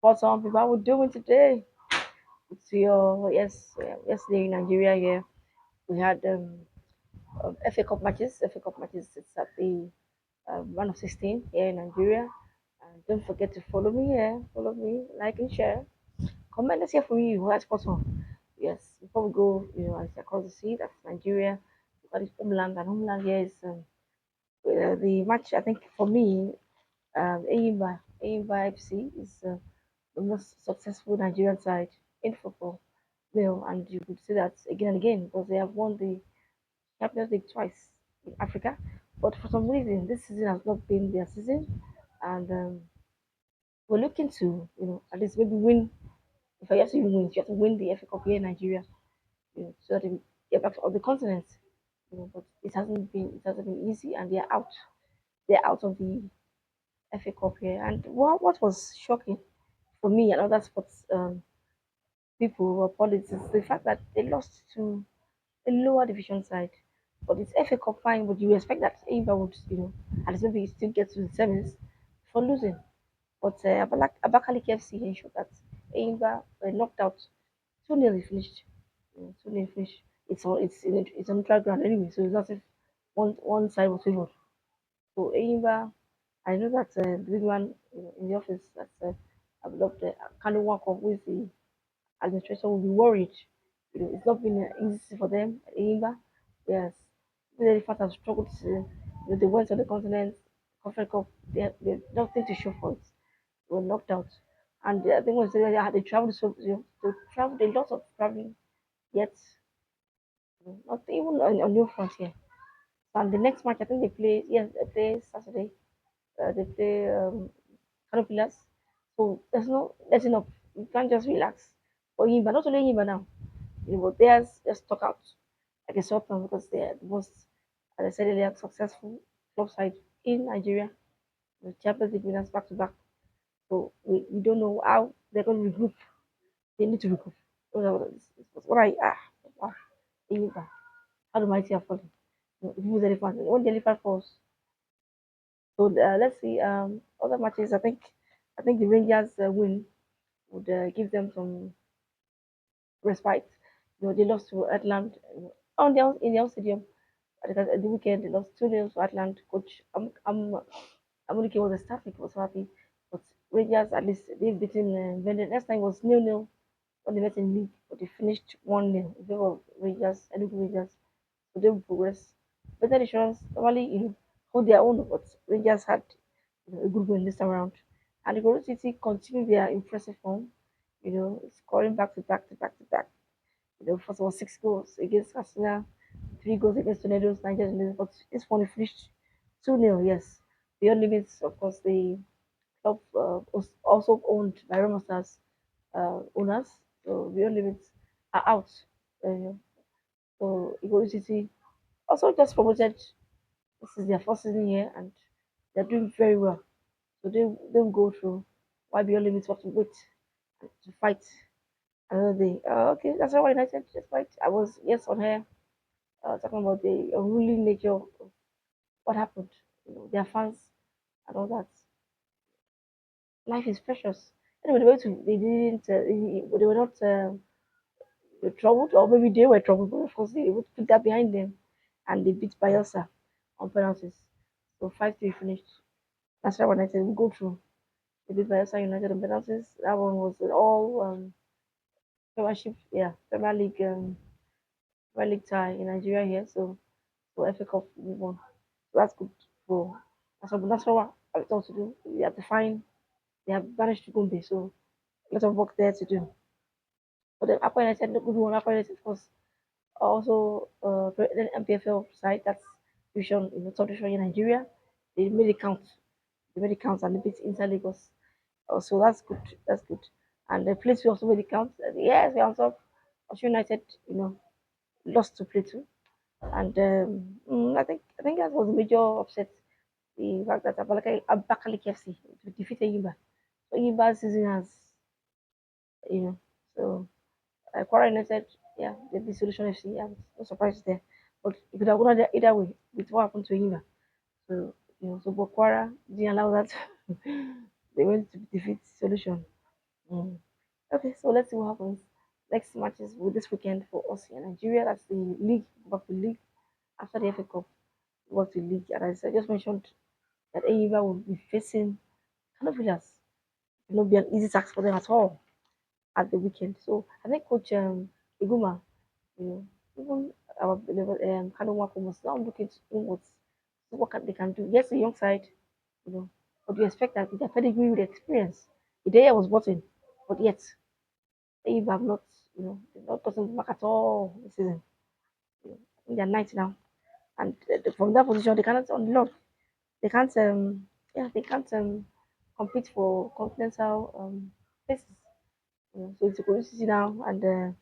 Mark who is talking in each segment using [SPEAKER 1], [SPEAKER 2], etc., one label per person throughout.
[SPEAKER 1] What's on, people? How we doing today? It's your yesterday in Nigeria here. We had FA Cup matches. FA Cup matches. It's at the round of 16 here in Nigeria. And don't forget to follow me here. Follow me, like and share. Comment. Let's hear from you. What's on? Yes. Before we go, across the sea. That's Nigeria. We've got its homeland, and homeland here is the match. I think for me, Enyimba FC is the most successful Nigerian side in football. And you could see that again and again because they have won the Champions League twice in Africa. But for some reason, this season has not been their season, and we're looking to, at least maybe win. If I have to even win, you have to win the FA Cup here in Nigeria, so that we get back to the continent. But it hasn't been easy, and they're out. They're out of the FA Cup here. And what was shocking for me and other sports people or politics, the fact that they lost to a lower division side. But it's FA Cup fine, but you expect that Enyimba would, at least maybe still get to the semis for losing. But Abakaliki FC ensured that Enyimba were knocked out. 2-0 he finished. 2-0 finished. It's on neutral ground anyway, so it's not if one side was favored. So Enyimba, I know that the big man in the office that I've loved Kanu Wako, who is the administration will be worried. It's not been easy for them. Enyimba, yes, the elephants have struggled. They went on the continent, Conference Cup. They have nothing to show for it. They were knocked out, and I think was they traveled so they traveled a lot of traveling. Yet, not even on new frontier. And the next match, I think they play. Yes, they play Saturday. They play Canopilas. So there's no letting up. You can't just relax. But Yimba, not only Yimba now. But theirs just stuck out like a sore thumb because they're the most, as I said earlier, successful club side in Nigeria. The Champions League winners back to back. So we don't know how they're going to regroup. They need to regroup. What wow, Yimba. How the mighty have fallen. Who's the elephant? When the elephant falls. So let's see. Other matches. I think the Rangers win would give them some respite. They lost to Atlanta in their own stadium. Because at the weekend they lost 2-0 to Atlanta. Coach Amunike was ecstatic, was so happy. But Rangers at least they've beaten Vendor. Next time was 0-0 when they met in league, but they finished 1-0 in favor of Rangers, Enugu Rangers. So they will progress. Better insurance normally hold their own, but Rangers had a good win this time around. And the Golden City continued their impressive form, scoring back to back to back to back. First of all, 6 goals against Arsenal, 3 goals against Tornadoes, Nigeria, but this one finished 2-0, yes. Beyond Limits, of course, the club was also owned by Roma Stars owners. So Beyond Limits are out. Uh, so Igor City also just promoted. This is their first season here, and they're doing very well. So they'll go through. Why Beyond Limits have to wait to fight another day? Okay, that's why United just fight. I was yes on here talking about the unruly nature of what happened. Their fans and all that. Life is precious. Anyway, they didn't, they were not troubled, or maybe they were troubled, but of course they would put that behind them, and they beat Bayelsa on penalties. So 5-3 finished. That's why when I said we go through, they beat Bayelsa United on penalties. That one was an all Premiership, yeah, Premier League tie in Nigeria here. So FA Cup we won. So that's good for that's what I thought to do. We have to find they have managed to go there, so a lot of work there to do. But then Aqua United, the good one, Aqua United was also the MPFL side, that's division, top division in Nigeria. They made it count. They made it count and they beat Inter Lagos. So that's good. That's good. And the place we also made it count. Yes, we are on top. Also United, lost to play too. And I think that was a major upset. The fact that Abakaliki FC defeated Enyimba. So Enyimba's season has, you know, so Quara United, yeah, they beat Solution FC. Yeah, no surprise there. But it could have gone either way with what happened to Enyimba. So, so Bokwara didn't allow that. They went to defeat Solution. Mm. Okay, so let's see what happens. Next matches with this weekend for us here in Nigeria. That's the league, but the league after the FA Cup was the league. And as I just mentioned, that Enyimba will be facing kind of Villas. It will not be an easy task for them at all at the weekend. So I think Coach Iguma, you know, even our beloved Kano Wako was now looking to inwards, see what they can do. Yes, a young side, you know, but you expect that with their pedigree, with experience. The day I was brought in, but yet if have not, they've not gotten back at all this season. I think they're ninth now, and from that position, they cannot on the lock. They can't, yeah, they can't compete for continental places. So it's a Kolu City now, and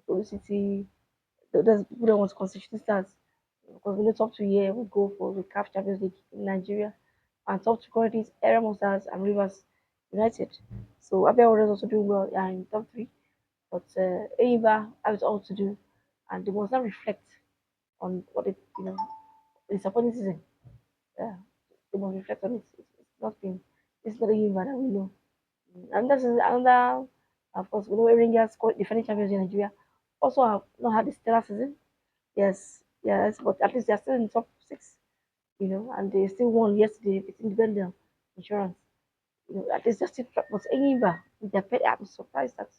[SPEAKER 1] Kolu City. There's people that want constitution stars because we know top two here we go for the CAF Champions League in Nigeria, and top two currently is Area Monsters and Rivers United. So Abia Warriors also doing well, yeah, in top three. But Enyimba has all to do, and they must not reflect on what it, the supporting season. Yeah, they must reflect on it. It's not been, it's not Enyimba that we know. And this is another, of course, we know Rangers, defending champions in Nigeria, also have not had a stellar season. Yes, yes, but at least they're still in the top six, and they still won yesterday. It's independent insurance. At least they're still, but Enyimba, with their pet, I'm surprised that.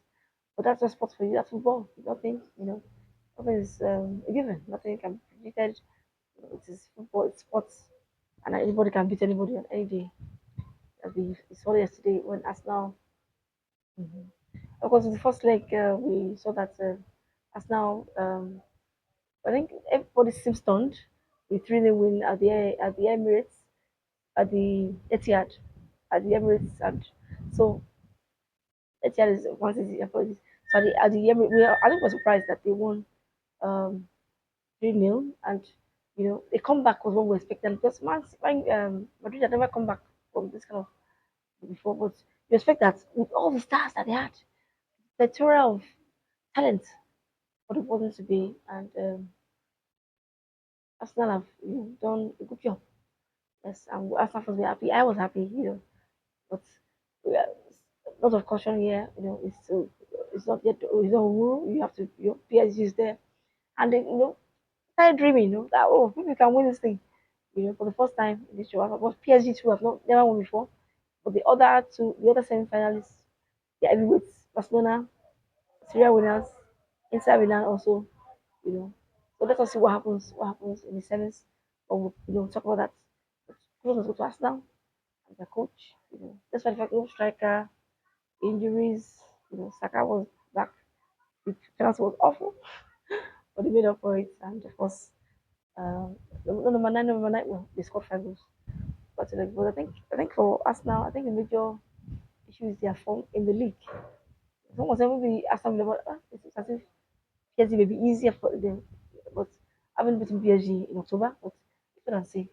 [SPEAKER 1] But that's just sports for you. That's football. Nothing, nothing is a given. Nothing can be predicted. It is football. It's sports, and anybody can beat anybody on any day. As we saw yesterday when Arsenal. Mm-hmm. Of course, in the first leg, we saw that Arsenal. I think everybody seems stunned. We 3-0 win at the Emirates, at the Etihad, at the Emirates, and so Etihad is one city. Apologies. So at the Emirates, I think we're surprised that they won. Um, 3-0, and the comeback was what we expected because Madrid had never come back from this kind of before. But you expect that with all the stars that they had, the tour of talent, but it wasn't to be. And Arsenal have done a good job. Yes, and Arsenal fans were happy. I was happy, but we are, lot of caution here. It's not yet. It's not rule. You have to. PSG is there, and then, started dreaming. That maybe we can win this thing. For the first time in this show. But PSG too have not never won before. But the other semi-finalists, the heavyweights, Barcelona, Syria winners, Inter Milan also, you know. So let us see what happens in the semis. But we'll, talk about that. Let's go to Arsenal and their coach. Despite the fact no striker, injuries, Saka was back. The chance was awful, but they made up for it. And of course, number nine, well, they scored 5 goals. But I think for us now, I think the major issue is their form in the league. Someone was maybe Aston Villa, but it's as if PSG may be easier for them. But having beaten PSG in October, but you can say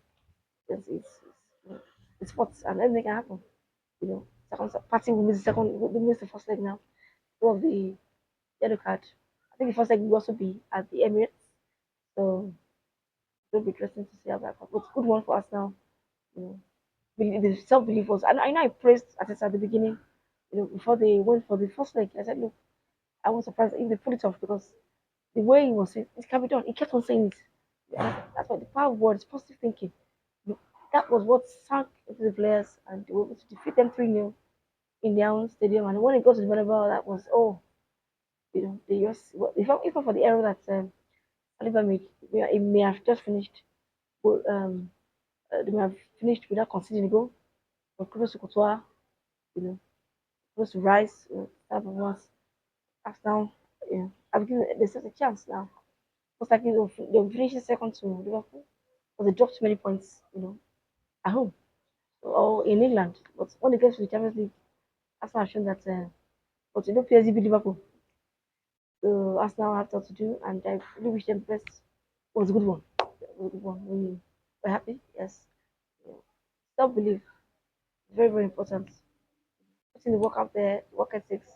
[SPEAKER 1] it's sports and anything can happen. Second party will miss the second, will miss the first leg now. Two of the yellow card. I think the first leg will also be at the Emirates, so it'll be interesting to see how that goes. But good one for us now. You know, the self belief was. And I know I praised Arteta at the beginning. Before they went for the first leg, I said, look, I was surprised if they pulled it off because the way he was saying it can be done. He kept on saying it. That's why the power of words, positive thinking. That was what sank into the players, and they were able to defeat them 3-0 in their own stadium. And when it got to the volleyball, that was they just even for the error that Saliba made, it may have just finished. They may have finished without conceding a goal. But kudos to Courtois, you know, kudos to Rice, that was Arsenal. I've given themselves a chance now. Most likely they'll finish second to Liverpool, but they dropped many points, at home or in England. But when they get to the Champions League, Arsenal have shown that. But PSG beat Liverpool, so Arsenal have to do, and I really wish them the best. It was a good one. It was a good one. We were happy. Yes. Self belief, very very important. Putting the work out there, work ethics.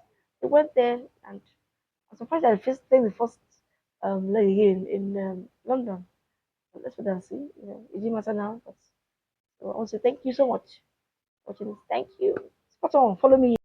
[SPEAKER 1] They went there, and I'm surprised that playing the first leg again in London. But let's wait and see. It didn't matter now. But so I want to say thank you so much for watching this. Thank you. Spot on. Follow me.